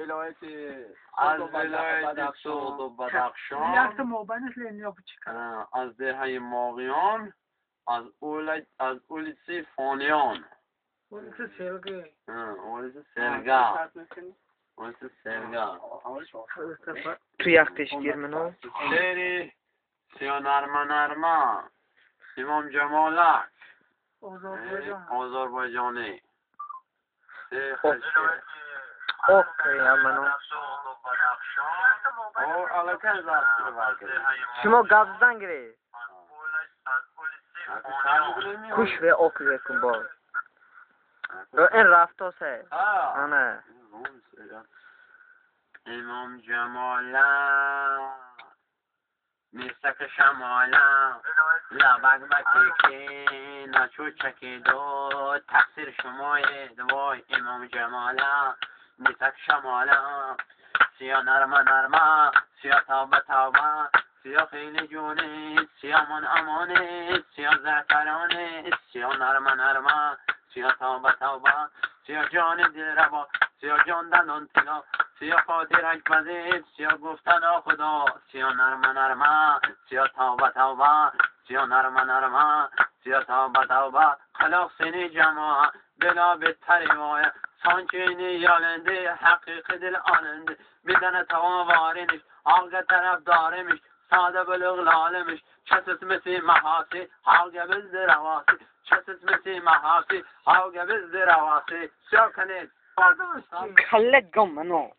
ولایت از ولایت سوق و بدخشان یک مابنش لینیا بچکن از دهه ماغیان از اولیسی فانیان اونسه سلگه اولیسی سرگا اولیسی سرگا تو یک تشکیر منو شعری سیانرما نرما امام جمالک آذربایجانی اوکی منو شما گفت گیری کوش به اوکی کن باز این رفته سه آنه امام جمالا میستک شمالا لبک بکیکی نچو چکی دو تقصیر شمای دوای امام جمالا میستک شمالا سیا نرما سیا توبه سیا خیلی جونه سیا من امانه سیا زعفرانه سیا نرما سیا توبه سیا جان دل روا سیا جان دندان طلا سیا خاطرک بزید سیا گفتن خدا سیا نرما سیا توبه سیا نرما سیا توبه خلاق سینی جماعه بلا بهتری وایه سانچینی یالنده حقیق دل آننده بدن توان وارنش آقا طرف دارمش ساده بلغ لالمش چسس مثل محاسی آقا بزد رواسی چسس مثل محاسی آقا بزد رواسی سیا کنید خلق گم منو